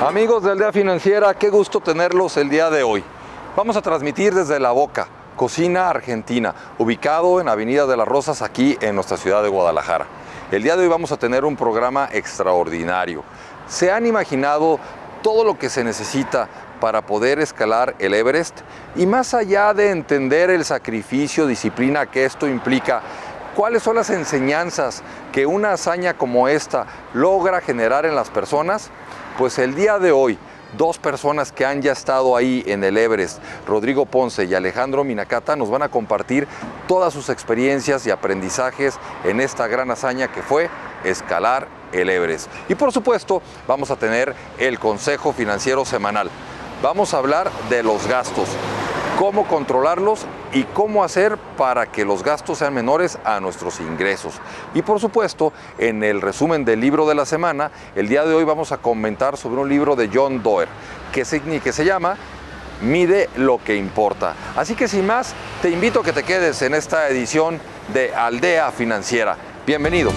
Amigos de Aldea Financiera, qué gusto tenerlos el día de hoy. Vamos a transmitir desde La Boca, Cocina Argentina, ubicado en Avenida de las Rosas, aquí en nuestra ciudad de Guadalajara. El día de hoy vamos a tener un programa extraordinario. ¿Se han imaginado todo lo que se necesita para poder escalar el Everest? Y más allá de entender el sacrificio, disciplina que esto implica, ¿cuáles son las enseñanzas que una hazaña como esta logra generar en las personas? Pues el día de hoy, dos personas que han ya estado ahí en el Everest, Rodrigo Ponce y Alejandro Minacata, nos van a compartir todas sus experiencias y aprendizajes en esta gran hazaña que fue escalar el Everest. Y por supuesto, vamos a tener el consejo financiero semanal. Vamos a hablar de los gastos, cómo controlarlos y cómo hacer para que los gastos sean menores a nuestros ingresos. Y por supuesto, en el resumen del libro de la semana, el día de hoy vamos a comentar sobre un libro de John Doerr que se llama Mide lo que importa. Así que sin más, te invito a que te quedes en esta edición de Aldea Financiera. Bienvenido.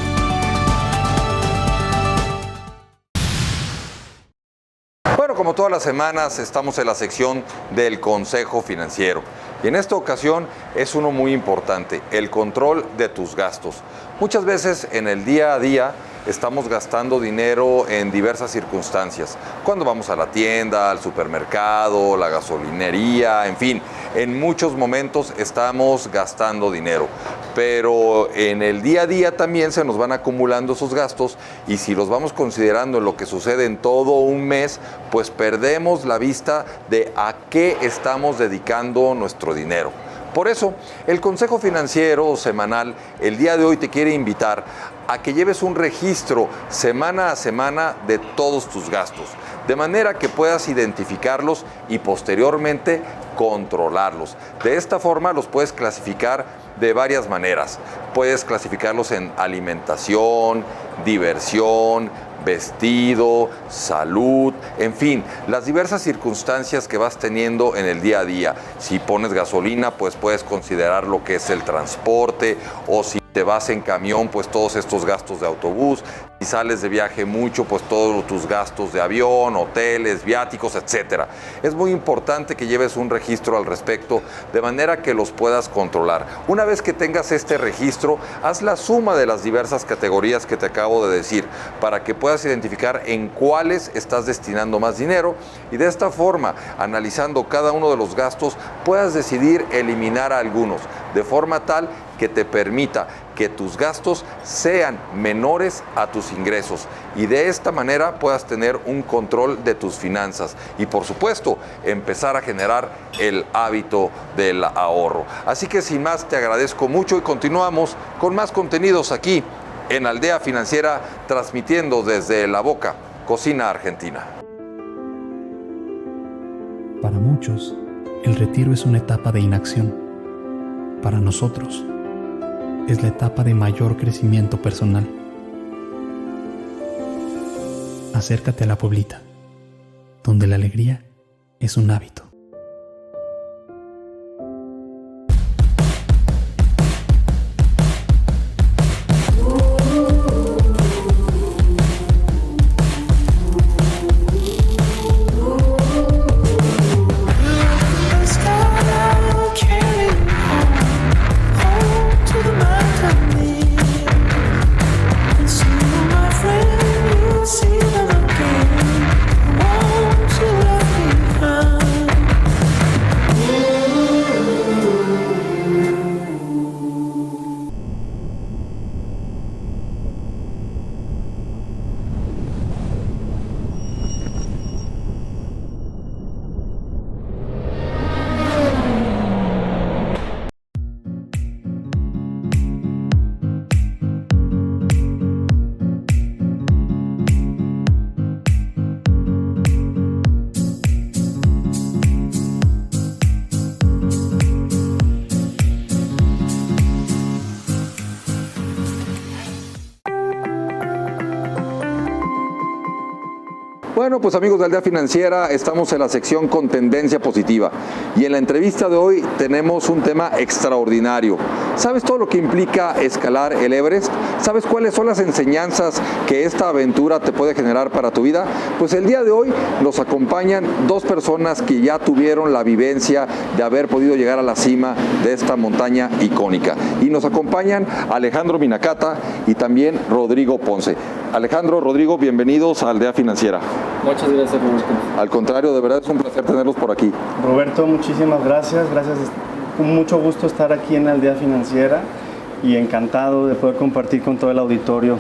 Bueno, como todas las semanas, estamos en la sección del consejo financiero. Y en esta ocasión es uno muy importante, el control de tus gastos. Muchas veces en el día a día estamos gastando dinero en diversas circunstancias. Cuando vamos a la tienda, al supermercado, la gasolinería, en fin, en muchos momentos estamos gastando dinero. Pero en el día a día también se nos van acumulando esos gastos y si los vamos considerando en lo que sucede en todo un mes, pues perdemos la vista de a qué estamos dedicando nuestro dinero. Por eso, el Consejo Financiero Semanal el día de hoy te quiere invitar a que lleves un registro semana a semana de todos tus gastos, de manera que puedas identificarlos y posteriormente controlarlos. De esta forma los puedes clasificar de varias maneras. Puedes clasificarlos en alimentación, diversión, vestido, salud, en fin, las diversas circunstancias que vas teniendo en el día a día. Si pones gasolina, pues puedes considerar lo que es el transporte, o si te vas en camión, pues todos estos gastos de autobús. Si sales de viaje mucho, pues todos tus gastos de avión, hoteles, viáticos, etcétera. Es muy importante que lleves un registro al respecto, de manera que los puedas controlar. Una vez que tengas este registro, haz la suma de las diversas categorías que te acabo de decir, para que puedas identificar en cuáles estás destinando más dinero y de esta forma, analizando cada uno de los gastos, puedas decidir eliminar a algunos, de forma tal que te permita que tus gastos sean menores a tus ingresos y de esta manera puedas tener un control de tus finanzas y por supuesto empezar a generar el hábito del ahorro. Así que sin más te agradezco mucho y continuamos con más contenidos aquí en Aldea Financiera, transmitiendo desde La Boca, Cocina Argentina. Para muchos, el retiro es una etapa de inacción. Para nosotros, es la etapa de mayor crecimiento personal. Acércate a La Pueblita, donde la alegría es un hábito. See them again. I want to love you. Bueno, pues amigos de Aldea Financiera, estamos en la sección con tendencia positiva y en la entrevista de hoy tenemos un tema extraordinario. ¿Sabes todo lo que implica escalar el Everest? ¿Sabes cuáles son las enseñanzas que esta aventura te puede generar para tu vida? Pues el día de hoy nos acompañan dos personas que ya tuvieron la vivencia de haber podido llegar a la cima de esta montaña icónica. Y nos acompañan Alejandro Minacata y también Rodrigo Ponce. Alejandro, Rodrigo, bienvenidos a Aldea Financiera. Muchas gracias, Roberto. Al contrario, de verdad es un placer tenerlos por aquí. Roberto, muchísimas gracias. Con mucho gusto estar aquí en Aldea Financiera y encantado de poder compartir con todo el auditorio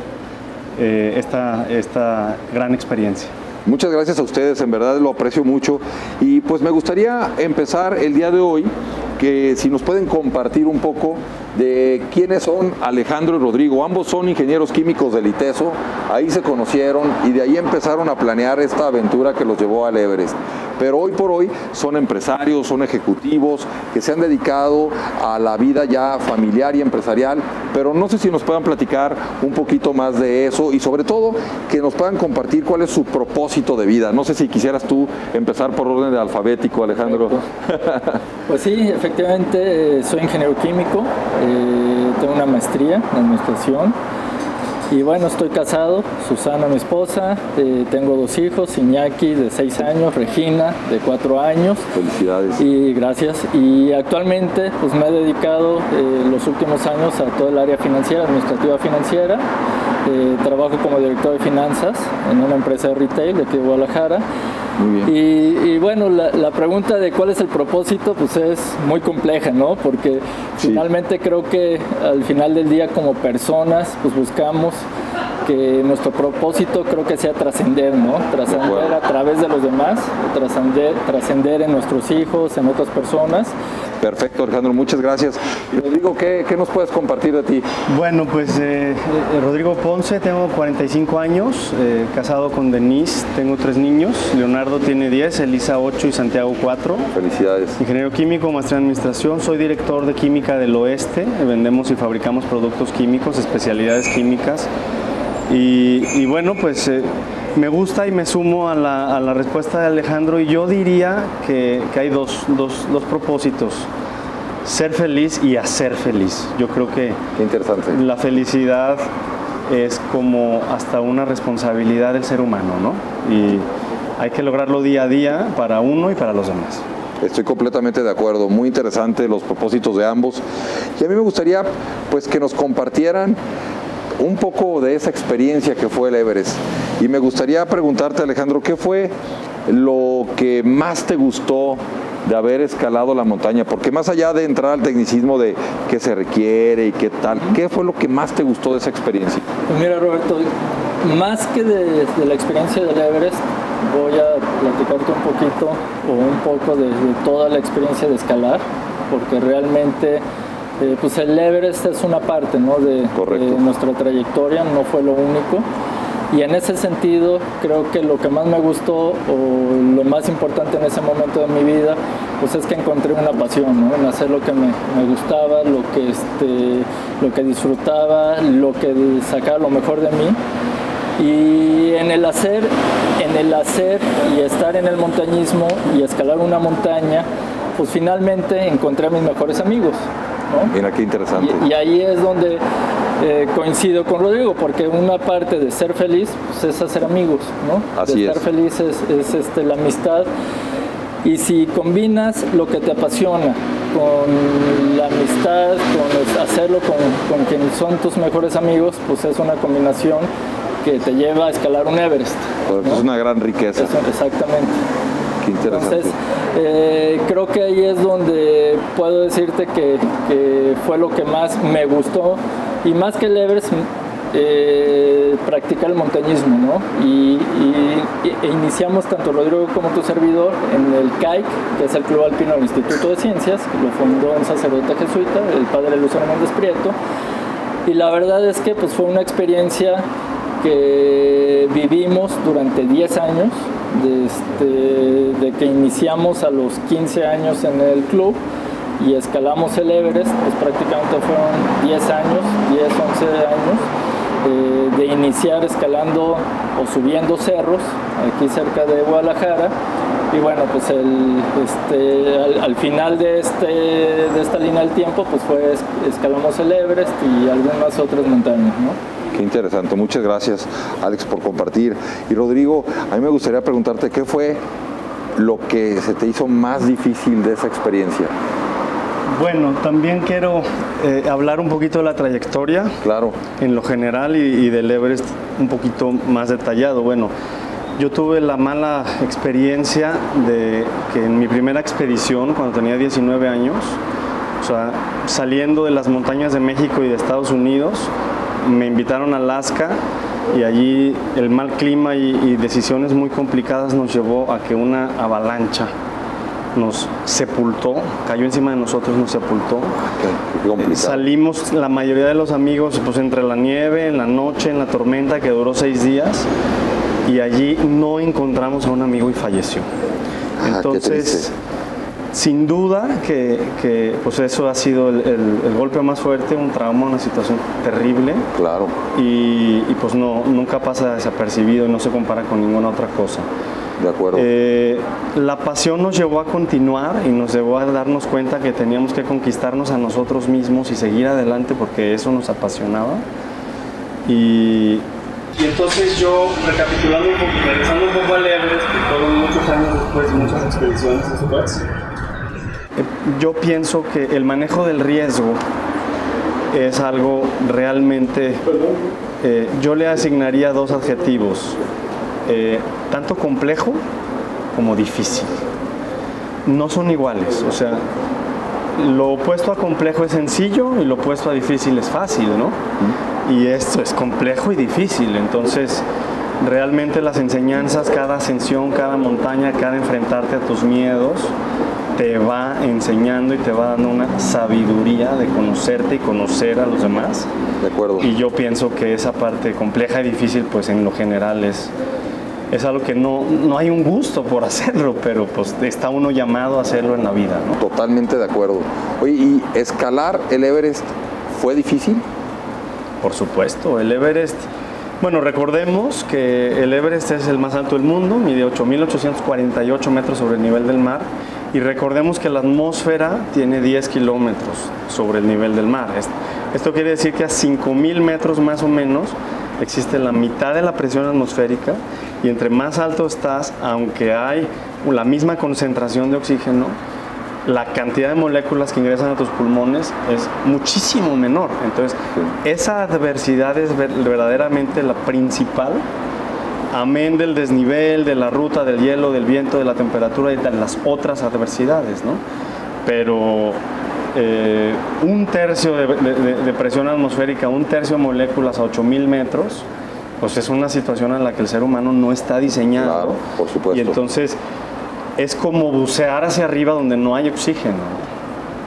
esta gran experiencia. Muchas gracias a ustedes, en verdad lo aprecio mucho. Y pues me gustaría empezar el día de hoy, que si nos pueden compartir un poco de quiénes son Alejandro y Rodrigo. Ambos son ingenieros químicos del ITESO, ahí se conocieron y de ahí empezaron a planear esta aventura que los llevó al Everest. Pero hoy por hoy son empresarios, son ejecutivos que se han dedicado a la vida ya familiar y empresarial, pero no sé si nos puedan platicar un poquito más de eso y sobre todo que nos puedan compartir cuál es su propósito de vida. No sé si quisieras tú empezar por orden de alfabético, Alejandro. Pues sí, efectivamente soy ingeniero químico, tengo una maestría en administración. Y bueno, estoy casado, Susana, mi esposa, tengo dos hijos, Iñaki de 6 años, Regina de 4 años. Felicidades. Y gracias. Y actualmente pues me he dedicado los últimos años a todo el área financiera, administrativa financiera. Trabajo como director de finanzas en una empresa de retail de aquí de Guadalajara. Muy bien. Y bueno, la pregunta de cuál es el propósito, pues es muy compleja, ¿no? Porque finalmente creo que al final del día como personas, pues buscamos que nuestro propósito creo que sea trascender, ¿no? Trascender a través de los demás, trascender en nuestros hijos, en otras personas. Perfecto, Alejandro, muchas gracias. Y Rodrigo, ¿qué nos puedes compartir de ti? Bueno, pues Rodrigo Ponce, tengo 45 años, casado con Denise, tengo 3 niños, Leonardo tiene 10, Elisa 8 y Santiago 4. Felicidades. Ingeniero químico, maestría en administración, soy director de Química del Oeste, vendemos y fabricamos productos químicos, especialidades químicas. Y bueno, pues me gusta y me sumo a la respuesta de Alejandro y yo diría que hay dos propósitos, ser feliz y hacer feliz. Yo creo que Qué interesante. la felicidad es como hasta una responsabilidad del ser humano, ¿no? Y hay que lograrlo día a día para uno y para los demás. Estoy completamente de acuerdo, muy interesante los propósitos de ambos. Y a mí me gustaría pues que nos compartieran un poco de esa experiencia que fue el Everest. Y me gustaría preguntarte, Alejandro, ¿qué fue lo que más te gustó de haber escalado la montaña? Porque más allá de entrar al tecnicismo de qué se requiere y qué tal, ¿qué fue lo que más te gustó de esa experiencia? Pues mira, Roberto, más que de la experiencia del Everest, voy a platicarte un poquito o un poco de toda la experiencia de escalar, porque realmente pues el Everest es una parte, ¿no? de nuestra trayectoria, no fue lo único. Y en ese sentido, creo que lo que más me gustó o lo más importante en ese momento de mi vida, pues es que encontré una pasión, ¿no? En hacer lo que me gustaba, lo que disfrutaba, lo que sacaba lo mejor de mí. Y en el hacer y estar en el montañismo y escalar una montaña, pues finalmente encontré a mis mejores amigos, ¿no? Mira qué interesante. Y ahí es donde coincido con Rodrigo, porque una parte de ser feliz pues, es hacer amigos, ¿no? Así de estar feliz es la amistad. Y si combinas lo que te apasiona con la amistad, con hacerlo con quienes son tus mejores amigos, pues es una combinación que te lleva a escalar un Everest, ¿no? Es una gran riqueza. Exactamente. Qué interesante. Entonces, creo que ahí es donde puedo decirte que fue lo que más me gustó, y más que el Everest, practicar el montañismo, ¿no? Y iniciamos tanto Rodrigo como tu servidor en el CAIC, que es el Club Alpino del Instituto de Ciencias, lo fundó un sacerdote jesuita, el padre Luciano Méndez Prieto, y la verdad es que pues, fue una experiencia que vivimos durante 10 años, de que iniciamos a los 15 años en el club y escalamos el Everest, pues prácticamente fueron 10 años, 10, 11 años, de iniciar escalando o subiendo cerros aquí cerca de Guadalajara. Y bueno, pues al final de esta línea del tiempo, pues escalamos el Everest y algunas otras montañas, ¿no? Qué interesante, muchas gracias, Alex, por compartir. Y Rodrigo, a mí me gustaría preguntarte, ¿qué fue lo que se te hizo más difícil de esa experiencia? Bueno, también quiero hablar un poquito de la trayectoria. Claro. En lo general y del Everest un poquito más detallado. Bueno, yo tuve la mala experiencia de que en mi primera expedición, cuando tenía 19 años, o sea, saliendo de las montañas de México y de Estados Unidos, me invitaron a Alaska y allí el mal clima y decisiones muy complicadas nos llevó a que una avalancha nos sepultó, cayó encima de nosotros, nos sepultó. Salimos la mayoría de los amigos pues entre la nieve, en la noche, en la tormenta que duró 6 días y allí no encontramos a un amigo y falleció. Entonces, sin duda que pues eso ha sido el golpe más fuerte, un trauma, una situación terrible. Claro. Y pues nunca pasa desapercibido y no se compara con ninguna otra cosa. De acuerdo. La pasión nos llevó a continuar y nos llevó a darnos cuenta que teníamos que conquistarnos a nosotros mismos y seguir adelante porque eso nos apasionaba. Y entonces yo, recapitulando un poco, regresando un poco al Everest, que fueron muchos años después, muchas expediciones después, yo pienso que el manejo del riesgo es algo realmente, yo le asignaría 2 adjetivos. Tanto complejo como difícil. No son iguales, o sea, lo opuesto a complejo es sencillo y lo opuesto a difícil es fácil, ¿no? Y esto es complejo y difícil, entonces realmente las enseñanzas, cada ascensión, cada montaña, cada enfrentarte a tus miedos, te va enseñando y te va dando una sabiduría de conocerte y conocer a los demás. De acuerdo. Y yo pienso que esa parte compleja y difícil, pues en lo general es algo que no hay un gusto por hacerlo, pero pues está uno llamado a hacerlo en la vida, ¿no? Totalmente de acuerdo. Oye, ¿y escalar el Everest fue difícil? Por supuesto, el Everest, bueno, recordemos que el Everest es el más alto del mundo, mide 8.848 metros sobre el nivel del mar, y recordemos que la atmósfera tiene 10 kilómetros sobre el nivel del mar. Esto quiere decir que a 5.000 metros más o menos existe la mitad de la presión atmosférica y entre más alto estás, aunque hay la misma concentración de oxígeno, la cantidad de moléculas que ingresan a tus pulmones es muchísimo menor. Entonces, esa adversidad es verdaderamente la principal, amén del desnivel, de la ruta, del hielo, del viento, de la temperatura y de las otras adversidades, ¿no? Pero un tercio de presión atmosférica, un tercio de moléculas a 8.000 metros, pues es una situación en la que el ser humano no está diseñado. Claro, por supuesto. Y entonces es como bucear hacia arriba donde no hay oxígeno.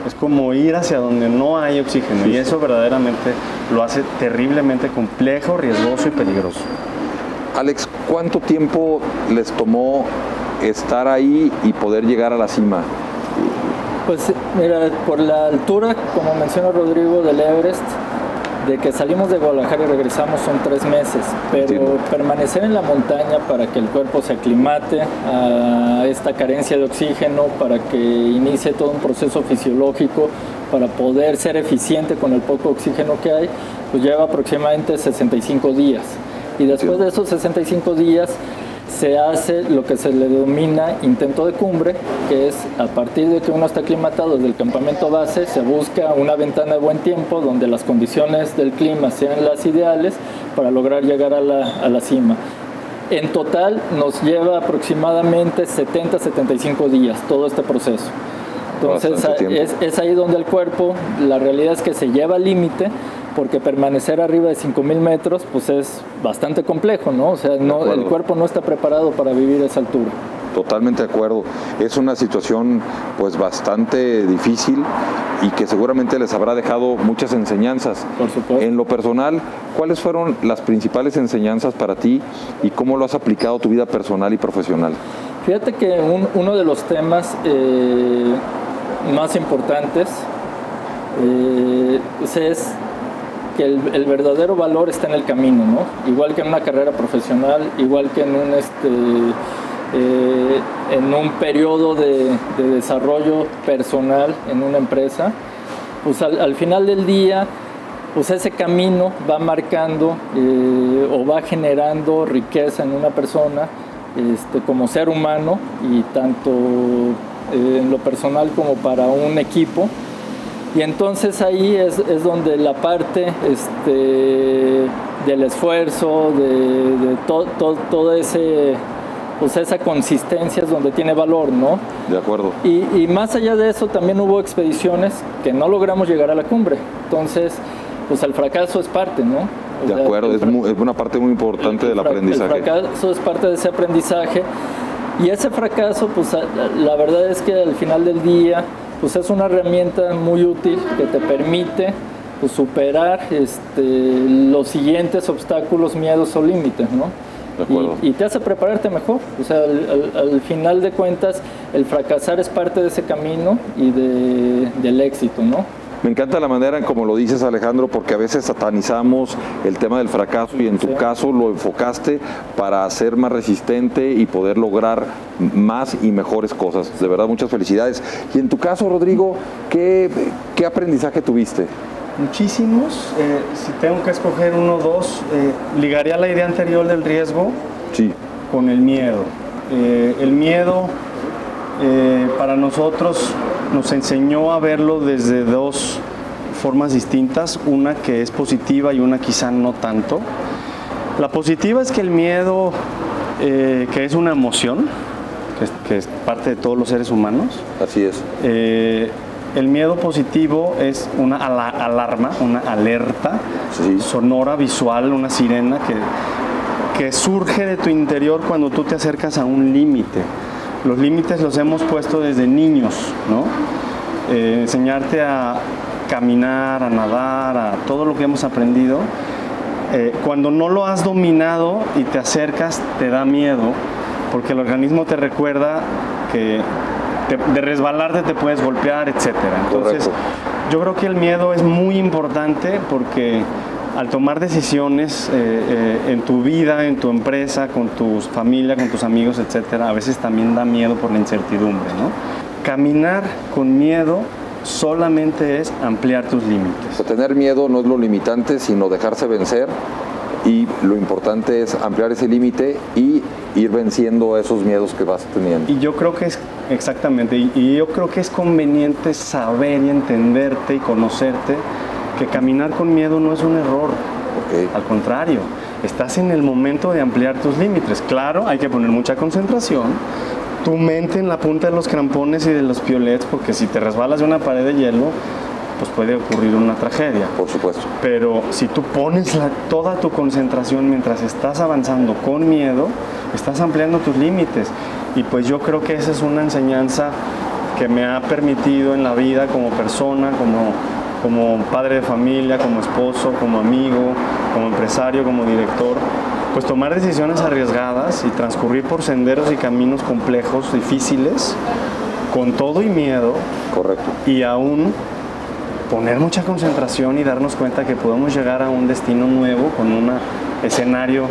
Es como ir hacia donde no hay oxígeno. Y eso verdaderamente lo hace terriblemente complejo, riesgoso y peligroso. Alex, ¿cuánto tiempo les tomó estar ahí y poder llegar a la cima? Pues mira, por la altura, como menciona Rodrigo, del Everest, de que salimos de Guadalajara y regresamos son 3 meses, pero Entiendo. permanecer en la montaña para que el cuerpo se aclimate a esta carencia de oxígeno, para que inicie todo un proceso fisiológico, para poder ser eficiente con el poco oxígeno que hay, pues lleva aproximadamente 65 días. Y después de esos 65 días se hace lo que se le denomina intento de cumbre, que es a partir de que uno está aclimatado desde el campamento base, se busca una ventana de buen tiempo donde las condiciones del clima sean las ideales para lograr llegar a la cima. En total nos lleva aproximadamente 70-75 días todo este proceso. Entonces es ahí donde el cuerpo, la realidad es que se lleva al límite, porque permanecer arriba de 5.000 metros pues es bastante complejo, ¿no? O sea, el cuerpo no está preparado para vivir a esa altura. Totalmente de acuerdo. Es una situación pues bastante difícil y que seguramente les habrá dejado muchas enseñanzas. Por supuesto. En lo personal, ¿cuáles fueron las principales enseñanzas para ti y cómo lo has aplicado a tu vida personal y profesional? Fíjate que uno de los temas más importantes pues es que el verdadero valor está en el camino, ¿no? Igual que en una carrera profesional, igual que en un periodo de desarrollo personal en una empresa, pues al final del día, pues ese camino va marcando o va generando riqueza en una persona como ser humano, y tanto en lo personal como para un equipo. Y entonces ahí es donde la parte del esfuerzo, de todo ese, pues esa consistencia es donde tiene valor, ¿no? De acuerdo. Y más allá de eso, también hubo expediciones que no logramos llegar a la cumbre. Entonces, pues el fracaso es parte, ¿no? De acuerdo, es una parte muy importante del aprendizaje. El fracaso es parte de ese aprendizaje. Y ese fracaso, pues la verdad es que al final del día, pues es una herramienta muy útil que te permite, pues, superar los siguientes obstáculos, miedos o límites, ¿no? De acuerdo. Y te hace prepararte mejor. O sea, al final de cuentas, el fracasar es parte de ese camino y del éxito, ¿no? Me encanta la manera en como lo dices, Alejandro, porque a veces satanizamos el tema del fracaso y en tu caso lo enfocaste para ser más resistente y poder lograr más y mejores cosas. De verdad, muchas felicidades. Y en tu caso, Rodrigo, ¿qué aprendizaje tuviste? Muchísimos. Si tengo que escoger uno o dos, ligaría la idea anterior del riesgo con el miedo. El miedo para nosotros nos enseñó a verlo desde dos formas distintas, una que es positiva y una quizá no tanto. La positiva es que el miedo, que es una emoción, que es parte de todos los seres humanos. Así es. El miedo positivo es una alarma, una alerta sonora, visual, una sirena que surge de tu interior cuando tú te acercas a un límite. Los límites los hemos puesto desde niños, ¿no? Enseñarte a caminar, a nadar, a todo lo que hemos aprendido. Cuando no lo has dominado y te acercas, te da miedo, porque el organismo te recuerda que de resbalarte te puedes golpear, etc. Entonces, yo creo que el miedo es muy importante porque al tomar decisiones en tu vida, en tu empresa, con tu familia, con tus amigos, etcétera, a veces también da miedo por la incertidumbre, ¿no? Caminar con miedo solamente es ampliar tus límites. Tener miedo no es lo limitante, sino dejarse vencer, y lo importante es ampliar ese límite y ir venciendo esos miedos que vas teniendo. Y yo creo que es, exactamente, y yo creo que es conveniente saber y entenderte y conocerte que caminar con miedo no es un error. Al contrario, estás en el momento de ampliar tus límites. Claro, hay que poner mucha concentración, tu mente en la punta de los crampones y de los piolets, porque si te resbalas de una pared de hielo, pues puede ocurrir una tragedia. Por supuesto. Pero si tú pones toda tu concentración mientras estás avanzando con miedo, estás ampliando tus límites. Y pues yo creo que esa es una enseñanza que me ha permitido en la vida como persona, como padre de familia, como esposo, como amigo, como empresario, como director, pues tomar decisiones arriesgadas y transcurrir por senderos y caminos complejos, difíciles, con todo y miedo. Correcto. Y aún poner mucha concentración y darnos cuenta que podemos llegar a un destino nuevo con un escenario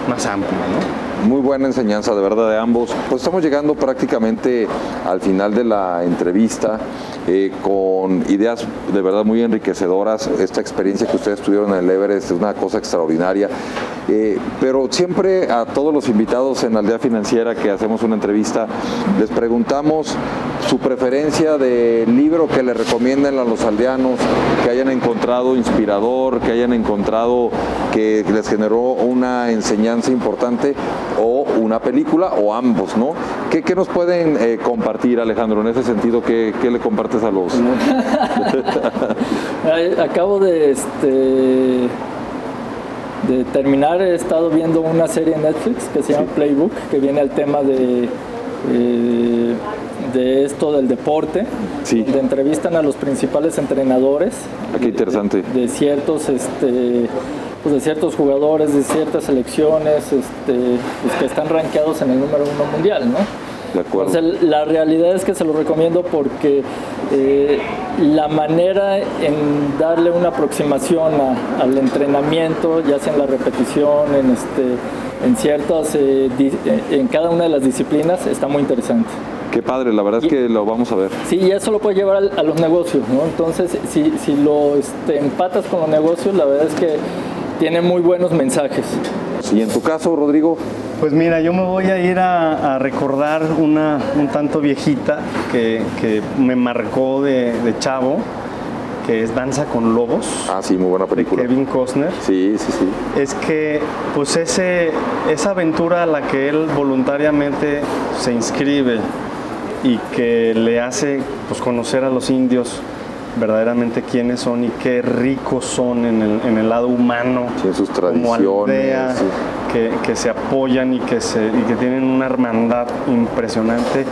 más amplio, ¿no? Muy buena enseñanza, de verdad, de ambos. Pues estamos llegando prácticamente al final de la entrevista, con ideas de verdad muy enriquecedoras. Esta experiencia que ustedes tuvieron en el Everest es una cosa extraordinaria. Pero siempre a todos los invitados en Aldea Financiera que hacemos una entrevista, les preguntamos su preferencia de libro que le recomienden a los aldeanos, que hayan encontrado inspirador, que hayan encontrado que les generó una enseñanza importante, o una película, o ambos, ¿no? ¿Qué nos pueden compartir, Alejandro, en ese sentido? ¿Qué le compartes a los...? Acabo de terminar, he estado viendo una serie en Netflix que se llama Playbook, que viene al tema de esto del deporte, donde entrevistan a los principales entrenadores. Qué interesante. De ciertos pues de ciertos jugadores, de ciertas selecciones, pues que están rankeados en el número 1 mundial, ¿no? De acuerdo. Entonces, la realidad es que se lo recomiendo porque la manera en darle una aproximación al entrenamiento, ya sea en la repetición, en ciertas, en cada una de las disciplinas, está muy interesante. Qué padre, la verdad es que lo vamos a ver. Sí, y eso lo puedes llevar a los negocios, ¿no? Entonces, si lo empatas con los negocios, la verdad es que tiene muy buenos mensajes. ¿Y en tu caso, Rodrigo? Pues mira, yo me voy a ir a recordar una un tanto viejita que me marcó de chavo, que es Danza con Lobos. Ah, sí, muy buena película. De Kevin Costner. Sí, sí, sí. Es que, pues esa aventura a la que él voluntariamente se inscribe y que le hace pues conocer a los indios verdaderamente quiénes son y qué ricos son en el lado humano, sí, en sus como aldea, sí, que se apoyan y que tienen una hermandad impresionante.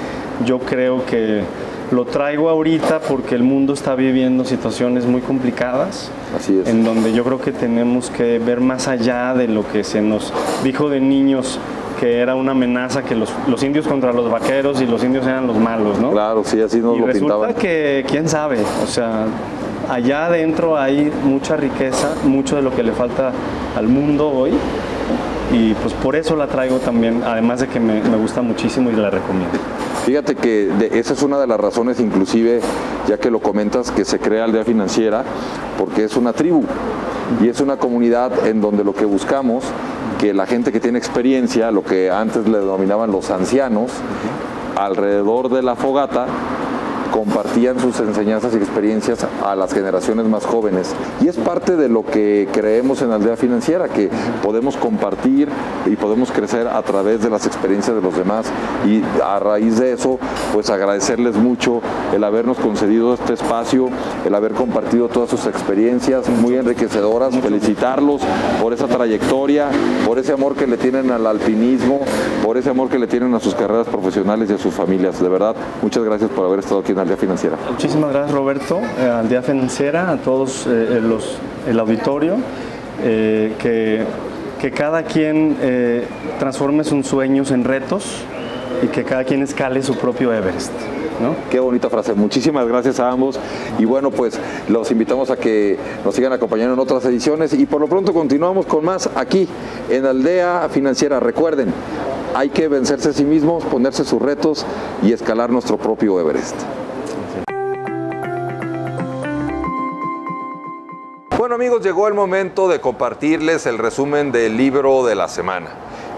Yo creo que lo traigo ahorita porque el mundo está viviendo situaciones muy complicadas. Así es. En donde yo creo que tenemos que ver más allá de lo que se nos dijo de niños, que era una amenaza, que los indios contra los vaqueros y los indios eran los malos, ¿no? Claro, sí, así nos lo pintaban. Y resulta que, quién sabe, o sea, allá adentro hay mucha riqueza, mucho de lo que le falta al mundo hoy, y pues por eso la traigo también, además de que me gusta muchísimo y la recomiendo. Fíjate que esa es una de las razones, inclusive, ya que lo comentas, que se crea Aldea Financiera, porque es una tribu y es una comunidad en donde lo que buscamos, que la gente que tiene experiencia, lo que antes le denominaban los ancianos, alrededor de la fogata, compartían sus enseñanzas y experiencias a las generaciones más jóvenes. Y es parte de lo que creemos en Aldea Financiera, que podemos compartir y podemos crecer a través de las experiencias de los demás. Y a raíz de eso, pues agradecerles mucho el habernos concedido este espacio, el haber compartido todas sus experiencias muy enriquecedoras, felicitarlos por esa trayectoria, por ese amor que le tienen al alpinismo, por ese amor que le tienen a sus carreras profesionales y a sus familias. De verdad, muchas gracias por haber estado aquí en Aldea Financiera. Muchísimas gracias, Roberto, Aldea Financiera, a todos el auditorio, que cada quien transforme sus sueños en retos y que cada quien escale su propio Everest, ¿no? Qué bonita frase. Muchísimas gracias a ambos y bueno, pues los invitamos a que nos sigan acompañando en otras ediciones y por lo pronto continuamos con más aquí en Aldea Financiera. Recuerden, hay que vencerse a sí mismos, ponerse sus retos y escalar nuestro propio Everest. Bueno amigos, llegó el momento de compartirles el resumen del libro de la semana.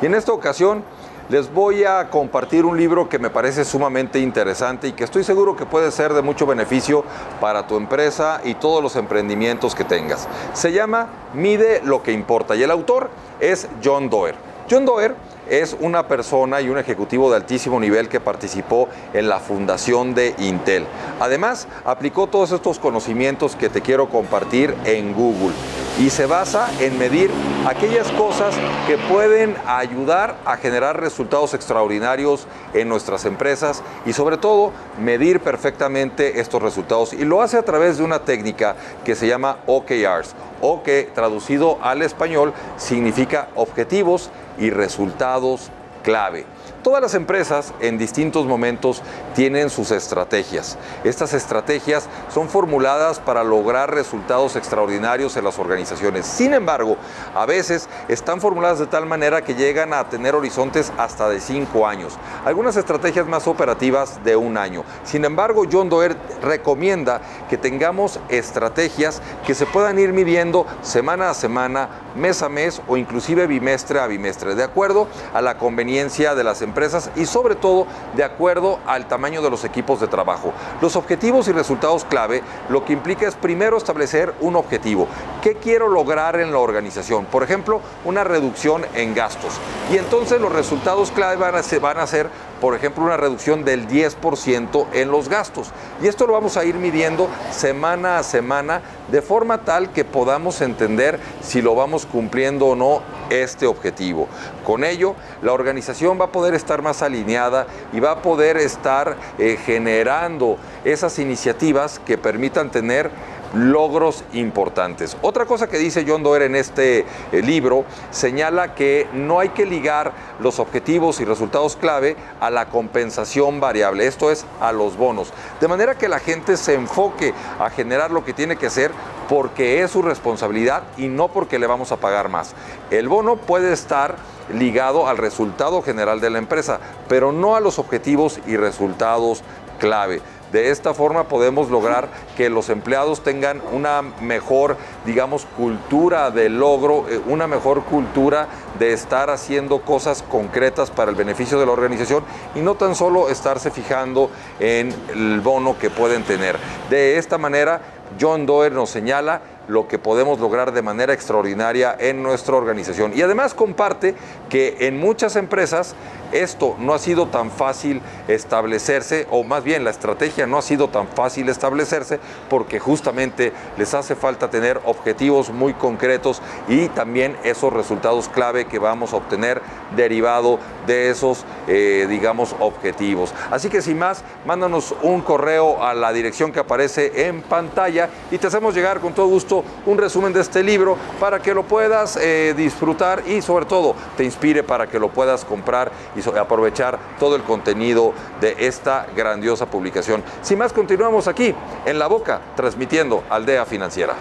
Y en esta ocasión les voy a compartir un libro que me parece sumamente interesante y que estoy seguro que puede ser de mucho beneficio para tu empresa y todos los emprendimientos que tengas. Se llama Mide lo que importa y el autor es John Doerr. John Doerr es una persona y un ejecutivo de altísimo nivel que participó en la fundación de Intel. Además, aplicó todos estos conocimientos que te quiero compartir en Google y se basa en medir aquellas cosas que pueden ayudar a generar resultados extraordinarios en nuestras empresas y sobre todo medir perfectamente estos resultados. Y lo hace a través de una técnica que se llama OKRs, o que traducido al español significa objetivos y resultados clave. Todas las empresas en distintos momentos tienen sus estrategias. Estas estrategias son formuladas para lograr resultados extraordinarios en las organizaciones. Sin embargo, a veces están formuladas de tal manera que llegan a tener horizontes hasta de 5 años. Algunas estrategias más operativas de 1 año. Sin embargo, John Doerr recomienda que tengamos estrategias que se puedan ir midiendo semana a semana, mes a mes o inclusive bimestre a bimestre, de acuerdo a la conveniencia de las empresas y sobre todo de acuerdo al tamaño de los equipos de trabajo. Los objetivos y resultados clave lo que implica es primero establecer un objetivo. ¿Qué quiero lograr en la organización? Por ejemplo, una reducción en gastos. Y entonces los resultados clave van a ser, por ejemplo, una reducción del 10% en los gastos. Y esto lo vamos a ir midiendo semana a semana de forma tal que podamos entender si lo vamos cumpliendo o no este objetivo. Con ello, la organización va a poder estar más alineada y va a poder estar generando esas iniciativas que permitan tener logros importantes. Otra cosa que dice John Doerr en este libro señala que no hay que ligar los objetivos y resultados clave a la compensación variable, esto es, a los bonos, de manera que la gente se enfoque a generar lo que tiene que hacer porque es su responsabilidad y no porque le vamos a pagar más. El bono puede estar ligado al resultado general de la empresa, pero no a los objetivos y resultados clave. De esta forma podemos lograr que los empleados tengan una mejor, digamos, cultura de logro, una mejor cultura de estar haciendo cosas concretas para el beneficio de la organización y no tan solo estarse fijando en el bono que pueden tener. De esta manera, John Doerr nos señala lo que podemos lograr de manera extraordinaria en nuestra organización. Y además comparte que en muchas empresas esto no ha sido tan fácil establecerse, o más bien la estrategia no ha sido tan fácil establecerse porque justamente les hace falta tener objetivos muy concretos y también esos resultados clave que vamos a obtener derivado de esos, digamos, objetivos. Así que sin más, mándanos un correo a la dirección que aparece en pantalla y te hacemos llegar con todo gusto un resumen de este libro para que lo puedas disfrutar y sobre todo te inspire para que lo puedas comprar y aprovechar todo el contenido de esta grandiosa publicación. Sin más, continuamos aquí en La Boca, transmitiendo Aldea Financiera.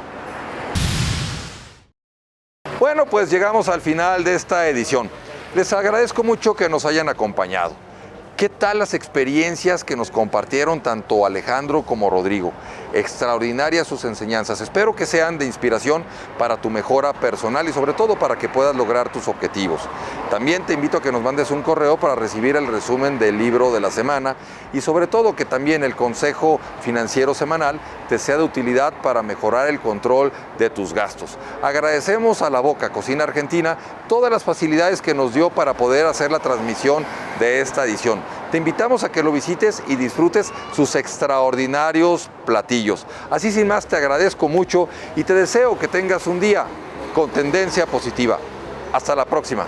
Bueno, pues llegamos al final de esta edición. Les agradezco mucho que nos hayan acompañado. ¿Qué tal las experiencias que nos compartieron tanto Alejandro como Rodrigo? Extraordinarias sus enseñanzas. Espero que sean de inspiración para tu mejora personal y sobre todo para que puedas lograr tus objetivos. También te invito a que nos mandes un correo para recibir el resumen del libro de la semana y sobre todo que también el consejo financiero semanal te sea de utilidad para mejorar el control de tus gastos. Agradecemos a La Boca Cocina Argentina todas las facilidades que nos dio para poder hacer la transmisión de esta edición. Te invitamos a que lo visites y disfrutes sus extraordinarios platillos. Así sin más, te agradezco mucho y te deseo que tengas un día con tendencia positiva. Hasta la próxima.